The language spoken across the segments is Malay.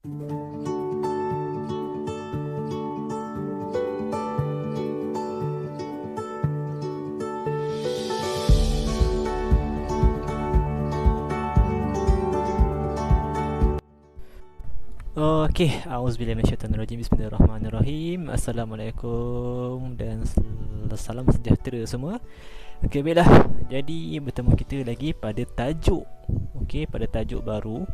Okey, auzubillahi minasyaitonirrajim. Bismillahirrahmanirrahim. Assalamualaikum dan salam sejahtera semua. Okey, baiklah. Jadi bertemu kita lagi pada tajuk. Okey, pada tajuk baru.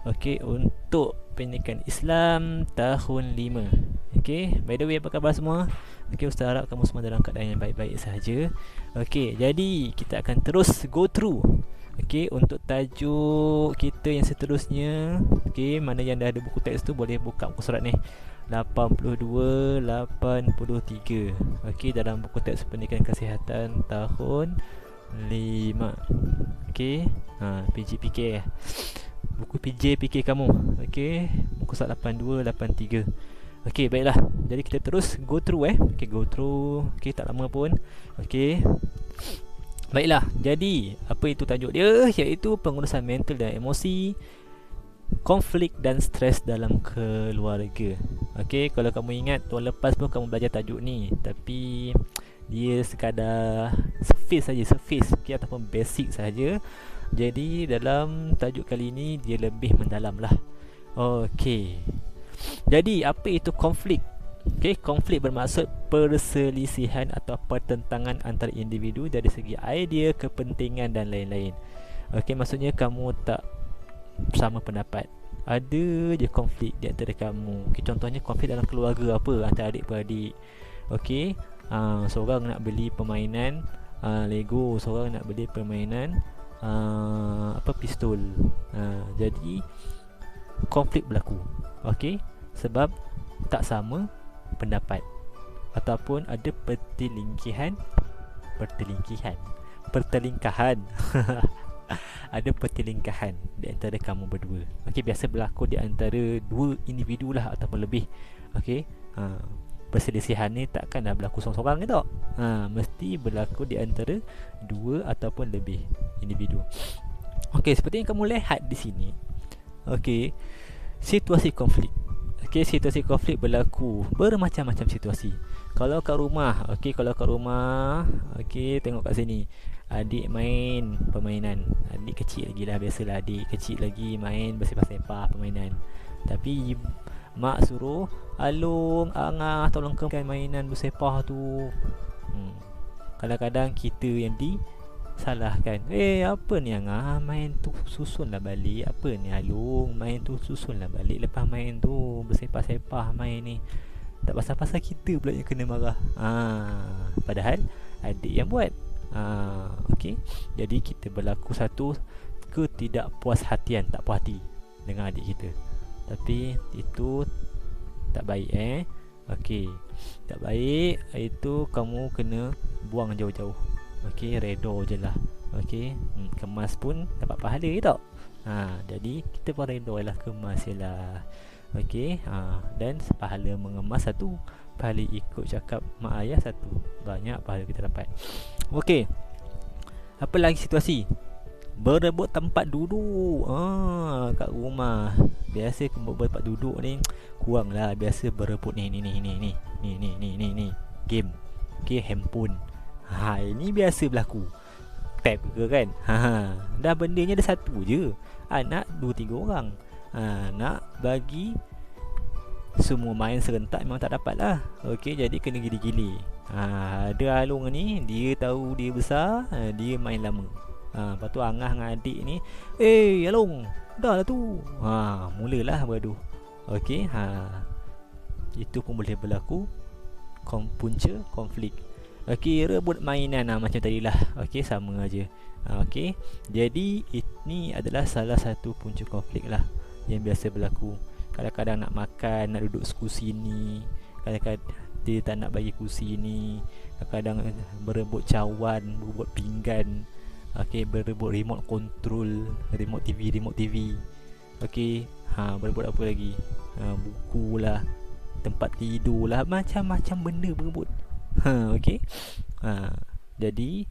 Okey, untuk pendidikan Islam tahun 5. Okey, by the way, apa khabar semua? Okey, Ustaz harap kamu semua dalam keadaan yang baik-baik sahaja. Okey, jadi kita akan terus go through. Okey, untuk tajuk kita yang seterusnya, okey, mana yang dah ada buku teks tu boleh buka muka surat ni 82, 83. Okey, dalam buku teks pendidikan kesihatan tahun 5. Okey, PJPK buku PJPK kamu. Okey, muka surat 82, 83. Okey, baiklah. Jadi kita terus go through Okey, go through. Okey, tak lama pun. Okey. Baiklah, jadi apa itu tajuk dia? Iaitu pengurusan mental dan emosi, konflik dan stres dalam keluarga. Okey, kalau kamu ingat tahun lepas pun kamu belajar tajuk ni, tapi dia sekadar surface okey, ataupun basic saja. Jadi dalam tajuk kali ini dia lebih mendalam lah. Okey. Jadi apa itu konflik? Okay, konflik bermaksud perselisihan atau pertentangan antara individu dari segi idea, kepentingan dan lain-lain. Okay, maksudnya kamu tak sama pendapat. Ada je konflik di antara kamu. Okay, contohnya konflik dalam keluarga apa, antara adik-beradik. Okay, seorang nak beli permainan Lego, seorang nak beli permainan pistol. Jadi konflik berlaku. Okay, sebab tak sama pendapat ataupun ada pertelingkahan ada pertelingkahan di antara kamu berdua. Okey, biasa berlaku di antara dua individu lah ataupun lebih. Okey, perselisihan ni takkanlah berlaku seorang-seorang ke tak? Mesti berlaku di antara dua ataupun lebih individu. Okey, seperti yang kamu lihat di sini. Okey, situasi konflik. Okey, situasi konflik berlaku bermacam-macam situasi. Kalau kat rumah, okey, tengok kat sini. Adik main permainan. Adik kecil lagi lah, biasalah adik kecil lagi main bersepak-sepak permainan. Tapi mak suruh, "Alung, Angah, tolong kemkan mainan bersepak tu." Kadang-kadang kita yang salahkan. Apa ni Angah, main tu susunlah balik. Apa ni Alung, main tu susunlah balik. Lepas main tu bersepah-sepah main ni. Tak pasal-pasal kita pula yang kena marah. Padahal adik yang buat. Okey. Jadi kita berlaku satu ketidakpuashatian, tak puas hati dengan adik kita. Tapi itu tak baik Okey, tak baik. Itu kamu kena buang jauh-jauh. Okey, redor je lah. Okey, kemas pun dapat pahala ke tak? Jadi kita pun redor lah, kemas je lah. Okey, dan pahala mengemas satu, pahala ikut cakap mak ayah satu. Banyak pahala kita dapat. Okey, apa lagi situasi? Berebut tempat duduk. Kat rumah biasa berebut tempat duduk ni kurang lah. Biasa berebut ni game. Okey, handphone. Ini biasa berlaku. Tab ke kan? Dah bendanya ada satu je. Nak 2-3 orang. Nak bagi semua main serentak memang tak dapat lah. Okey, jadi kena gili-gili. Ada Alung ni, dia tahu dia besar, dia main lama. Lepas tu Angah dengan adik ni, Alung, dah lah tu. Mulalah bergaduh. Okey, itu pun boleh berlaku punca konflik. Okey, rebut mainan macam tadi lah. Okey, sama aja. Okey, jadi ini adalah salah satu punca konflik lah yang biasa berlaku. Kadang-kadang nak makan, nak duduk kursi ni, kadang-kadang dia tak nak bagi kursi ni. Kadang-kadang berebut cawan, berebut pinggan. Okey, berebut remote control, remote TV. Okey, berebut apa lagi? Buku lah, tempat tidur lah, macam-macam benda berebut. Okey. Jadi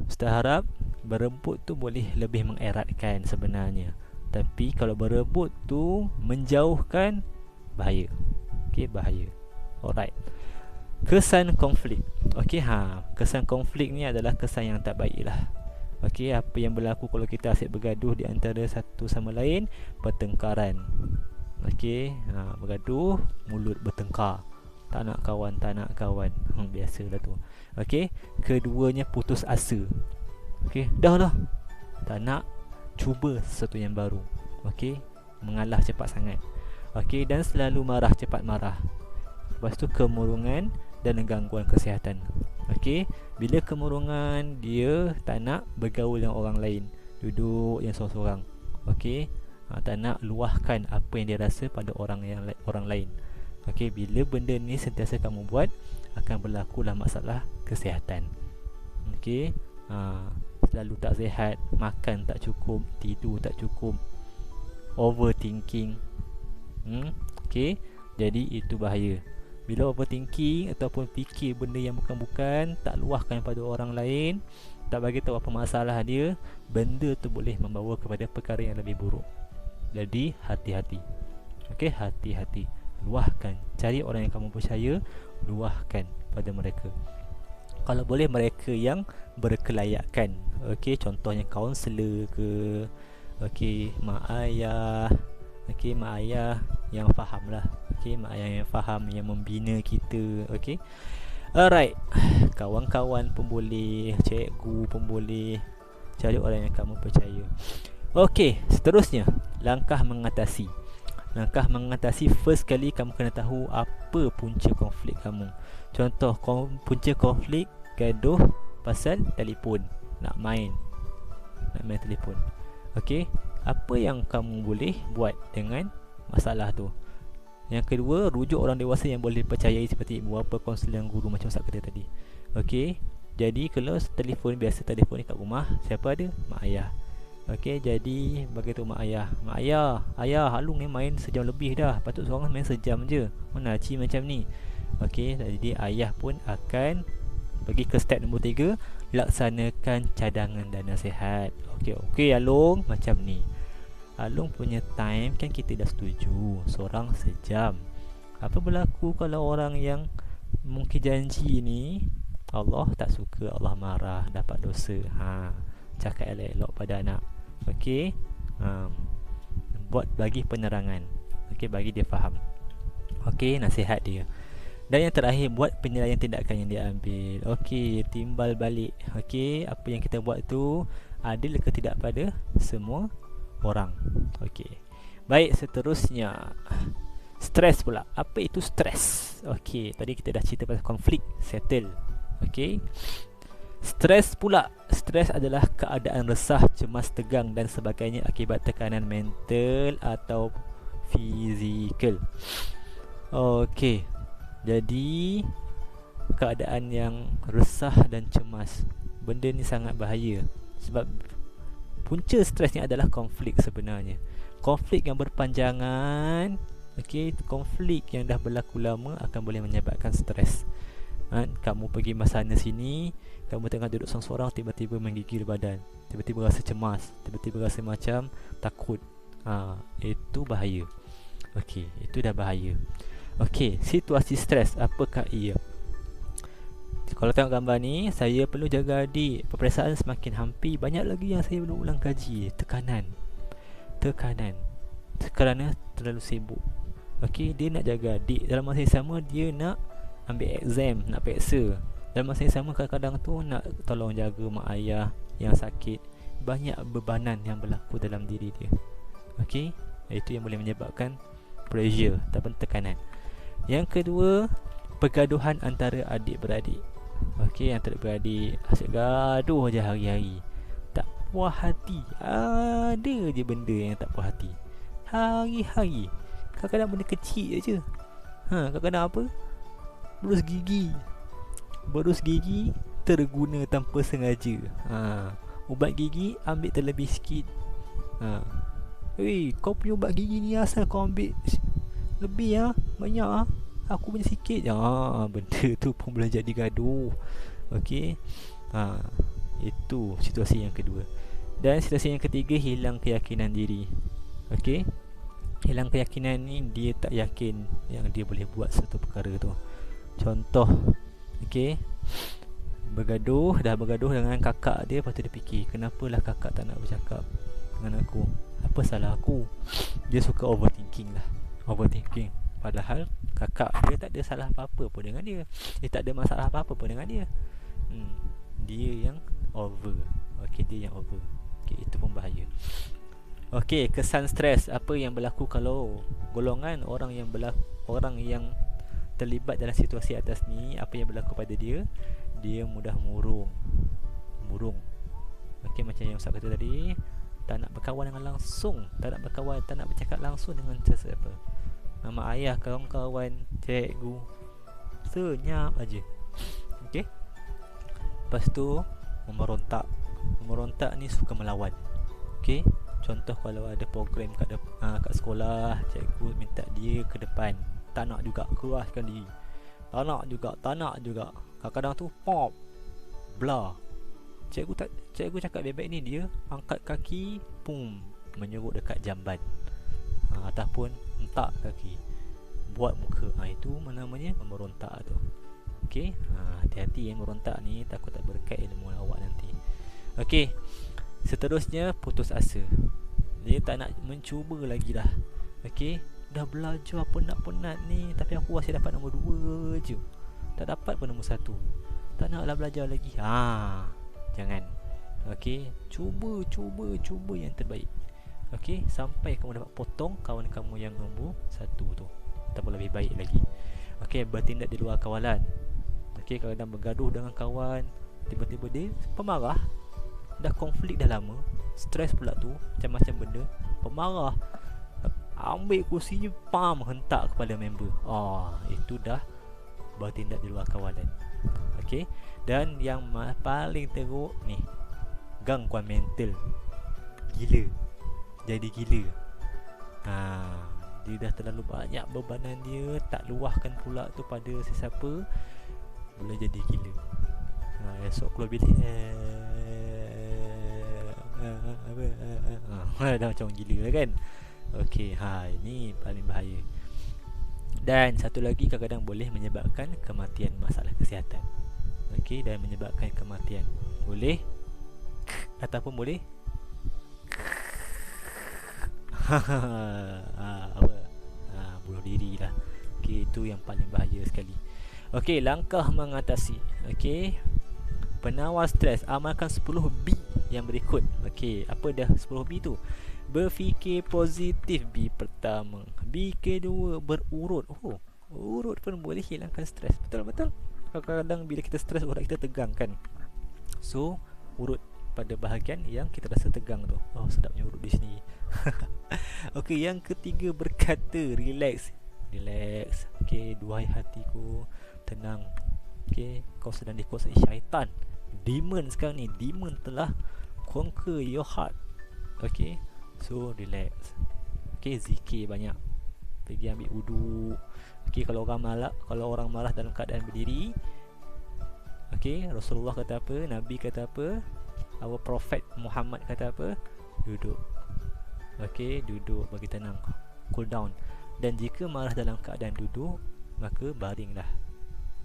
Ustaz harap berebut tu boleh lebih mengeratkan sebenarnya. Tapi kalau berebut tu menjauhkan, bahaya. Okey, bahaya. Alright. Kesan konflik. Okey, kesan konflik ni adalah kesan yang tak baik lah. Okey, apa yang berlaku kalau kita asyik bergaduh di antara satu sama lain? Pertengkaran. Okey, bergaduh, mulut bertengkar. Tak nak kawan, tak nak kawan. Biasalah tu. Okey, keduanya putus asa. Okey, dah lah. Tak nak cuba sesuatu yang baru. Okey, mengalah cepat sangat. Okey, dan selalu marah, cepat marah. Lepas tu kemurungan dan gangguan kesihatan. Okey, bila kemurungan, dia tak nak bergaul dengan orang lain, duduk yang seorang-seorang. Okey, tak nak luahkan apa yang dia rasa pada orang lain. Okey, bila benda ni sentiasa kamu buat, akan berlakulah masalah kesihatan. Okey, selalu tak sihat, makan tak cukup, tidur tak cukup, overthinking. Okey, jadi itu bahaya. Bila overthinking ataupun fikir benda yang bukan-bukan, tak luahkan pada orang lain, tak bagi tahu apa masalah dia, benda tu boleh membawa kepada perkara yang lebih buruk. Jadi hati-hati. Okey, hati-hati. Luahkan. Cari orang yang kamu percaya, luahkan pada mereka. Kalau boleh mereka yang berkelayakan. Okey, contohnya kaunselor ke, okey, mak ayah. Okey, mak ayah yang faham lah. Okey, mak ayah yang faham, yang membina kita. Okey, alright. Kawan-kawan pun boleh, cikgu pun boleh. Cari orang yang kamu percaya. Okey, seterusnya, langkah mengatasi. Langkah mengatasi, first kali kamu kena tahu apa punca konflik kamu. Contoh, punca konflik gaduh pasal telefon. Nak main telefon. Okey, apa yang kamu boleh buat dengan masalah tu? Yang kedua, rujuk orang dewasa yang boleh percayai seperti ibu bapa, kaunselor, guru, macam Ustaz kata tadi. Okey, jadi kalau telefon, biasa telefon ni kat rumah, siapa ada? Mak ayah. Okey, jadi bagi tu mak ayah, ayah Halung ni main sejam lebih dah, patut seorang main sejam je, mana Cik macam ni. Okey, jadi ayah pun akan pergi ke step nombor 3, laksanakan cadangan dana sihat. Okey Alung, macam ni. Alung punya time kan kita dah setuju, seorang sejam. Apa berlaku kalau orang yang mungkin janji ni Allah tak suka, Allah marah, dapat dosa? Cakap elok-elok pada anak. Okey, buat bagi penerangan. Okey, bagi dia faham. Okey, nasihat dia. Dan yang terakhir, buat penilaian tindakan yang dia ambil. Okey, timbal balik. Okey, apa yang kita buat tu adil ke tidak pada semua orang. Okey, baik, seterusnya stres pula. Apa itu stres? Okey, tadi kita dah cerita pasal konflik, settle. Okey, stres pula. Stres adalah keadaan resah, cemas, tegang dan sebagainya akibat tekanan mental atau fizikal. Okey, jadi keadaan yang resah dan cemas, benda ni sangat bahaya. Sebab punca stres ni adalah konflik sebenarnya. Konflik yang berpanjangan, okey, konflik yang dah berlaku lama akan boleh menyebabkan stres. Kamu pergi sana sini, kamu tengah duduk seorang-seorang, tiba-tiba menggigil badan, tiba-tiba rasa cemas, tiba-tiba rasa macam takut. Itu bahaya. Okey, itu dah bahaya. Okey, situasi stres, apakah ia? Kalau tengok gambar ni, saya perlu jaga adik, peperiksaan semakin hampir, banyak lagi yang saya perlu ulang kaji. Tekanan kerana terlalu sibuk. Okey, dia nak jaga adik, dalam masa yang sama dia nak ambil exam, nak periksa. Dalam masa yang sama kadang-kadang tu nak tolong jaga mak ayah yang sakit. Banyak bebanan yang berlaku dalam diri dia. Okey, itu yang boleh menyebabkan pressure ataupun tekanan. Yang kedua, pergaduhan antara adik-beradik. Okey, antara beradik asyik gaduh je hari-hari, tak puas hati. Ada je benda yang tak puas hati hari-hari. Kadang-kadang benda kecil je. Kadang-kadang apa? Berus gigi terguna tanpa sengaja. Ubat gigi ambil terlebih sikit. Kau punya ubat gigi ni asal kau ambil lebih banyak aku punya sikit je. Benda tu pun boleh jadi gaduh. Okey, itu situasi yang kedua. Dan situasi yang ketiga, hilang keyakinan diri. Okey. Hilang keyakinan ni, dia tak yakin yang dia boleh buat satu perkara tu. Contoh, okey, dah bergaduh dengan kakak dia. Lepas tu dia fikir, kenapalah kakak tak nak bercakap dengan aku, apa salah aku. Dia suka overthinking. Padahal kakak dia tak ada salah apa-apa pun dengan dia. Dia tak ada masalah apa-apa pun dengan dia. Dia yang over. Okey, dia yang over. Okey, itu pun bahaya. Okey, kesan stres. Apa yang berlaku kalau golongan orang yang terlibat dalam situasi atas ni, apa yang berlaku pada dia? Dia mudah murung. Okey, macam yang Ustaz kata tadi, tak nak berkawan dengan langsung, tak nak bercakap langsung dengan sesiapa. Nama ayah, kawan-kawan, cikgu, senyap aja. Okey. Lepas tu Memerontak ni suka melawan. Okey. Contoh kalau ada program kat sekolah, cikgu minta dia ke depan, tak nak juga, keraskan diri. Tak nak juga. Kadang-kadang tu pop blah. Cikgu cakap baik-baik ni, dia angkat kaki, pum, menyerut dekat jamban. Ataupun hentak kaki, buat muka. Itu namanya memerontak tu. Okey. Hati-hati yang merontak ni, takut tak berkat ilmu awak nanti. Okey. Seterusnya, putus asa. Dia tak nak mencuba lagi dah. Okey. Dah belajar penat-penat ni, tapi aku masih dapat nombor 2 je, tak dapat pun nombor 1. Tak naklah belajar lagi. Jangan. Okey. Cuba yang terbaik. Okey. Sampai kamu dapat potong kawan kamu yang nombor 1 tu, ataupun lebih baik lagi. Okey. Bertindak di luar kawalan. Okey. Kadang bergaduh dengan kawan, tiba-tiba dia pemarah. Dah konflik dah lama, stres pula tu, macam-macam benda, pemarah, ambil kursinya, pam, hentak kepada member. Itu dah bertindak di luar kawalan. Okey. Dan yang paling teruk ni, gangguan mental. Jadi gila. Dia dah terlalu banyak bebanan dia, tak luahkan pula tu pada sesiapa, boleh jadi gila. Esok keluar bilik, dah macam gila kan. Okey, ini paling bahaya. Dan satu lagi, kadang-kadang boleh menyebabkan kematian, masalah kesihatan. Okey, dan menyebabkan kematian. Boleh ataupun boleh bunuh diri lah. Okey, itu yang paling bahaya sekali. Okey, langkah mengatasi. Okey, penawar stres, amalkan 10B yang berikut. Okey, apa dah 10B tu? Berfikir positif, B pertama. B kedua, berurut. Urut pun boleh hilangkan stres. Betul. Kadang-kadang bila kita stres, otak kita tegang kan. So, urut pada bahagian yang kita rasa tegang tu. Sedapnya urut di sini. Okey, yang ketiga, berkata, relax. Okey, duhai hatiku, tenang. Okey, kau sedang dikuasai syaitan. Demon sekarang ni, demon telah conquer your heart. Okey, so relax. Okey, zikir banyak, pergi ambil wudu. Okey, kalau orang malas dalam keadaan berdiri, okey, Rasulullah kata apa, Nabi kata apa, our Prophet Muhammad kata apa, duduk. Okey, duduk, bagi tenang, cool down. Dan jika malas dalam keadaan duduk, maka baringlah.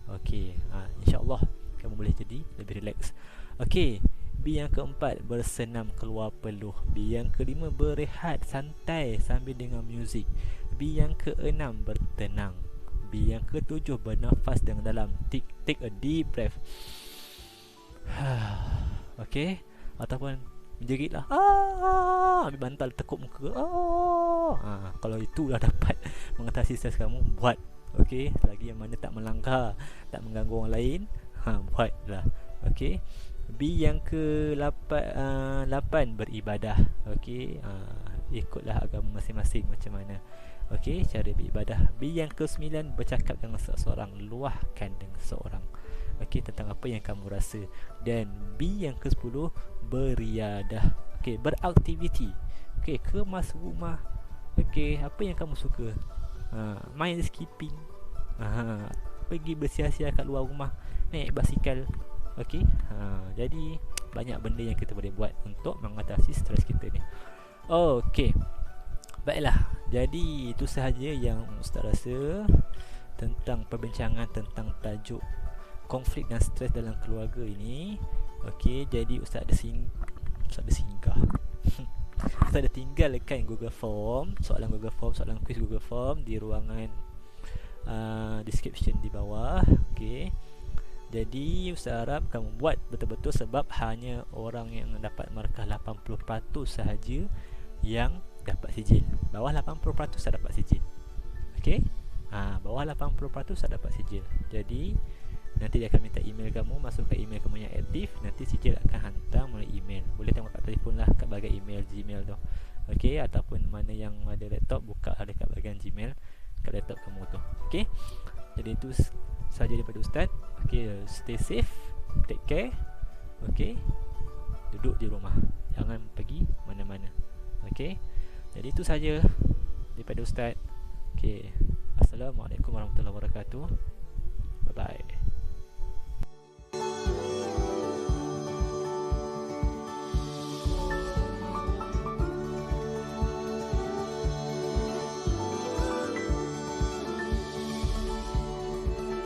Okey, insya-Allah kamu boleh jadi lebih relax. Okey, B yang keempat, bersenam keluar peluh. B yang kelima, berehat santai sambil dengar muzik. B yang keenam, bertenang. B yang ketujuh, bernafas dengan dalam. Take a deep breath. Okey, ataupun menjeritlah, ambil bantal tekuk muka. Kalau itu dah dapat mengatasi stres kamu, buat. Okey, selagi yang mana tak melanggar, tak mengganggu orang lain, buatlah. Okey. B yang ke-8, beribadah. Okey, ikutlah agama masing-masing macam mana. Okey, cara beribadah. B yang ke-9, bercakap dengan seseorang, luahkan dengan seseorang. Okey, tentang apa yang kamu rasa. Dan B yang ke-10, beriadah. Okey, beraktiviti. Okey, kemas rumah. Okey, apa yang kamu suka? Main skipping. Pergi bersia-sia kat luar rumah, naik basikal. Okey, jadi banyak benda yang kita boleh buat untuk mengatasi stres kita ni. Okey, Baiklah, jadi itu sahaja yang Ustaz rasa tentang perbincangan tentang tajuk konflik dan stres dalam keluarga ini. Okey, jadi Ustaz ada singgah. Ustaz ada tinggalkan Google Form, soalan Google Form, soalan quiz Google Form di ruangan description di bawah. Okey. Jadi Ustaz harap kamu buat betul-betul, sebab hanya orang yang dapat markah 80% sahaja yang dapat sijil. Bawah 80% tak dapat sijil. Okey? Bawah 80% tak dapat sijil. Jadi nanti dia akan minta email kamu, masukkan email kamu yang aktif, nanti sijil akan hantar melalui email. Boleh tengok kat telefon lah, kat bahagian email Gmail tu. Okey, ataupun mana yang ada laptop, buka ada kat bahagian Gmail kat laptop kamu tu. Okey? Jadi itu saja daripada Ustaz. Okey, stay safe, take care. Okey, duduk di rumah, jangan pergi mana-mana. Okey, jadi itu saja daripada Ustaz. Okey, Assalamualaikum warahmatullahi wabarakatuh. Bye bye.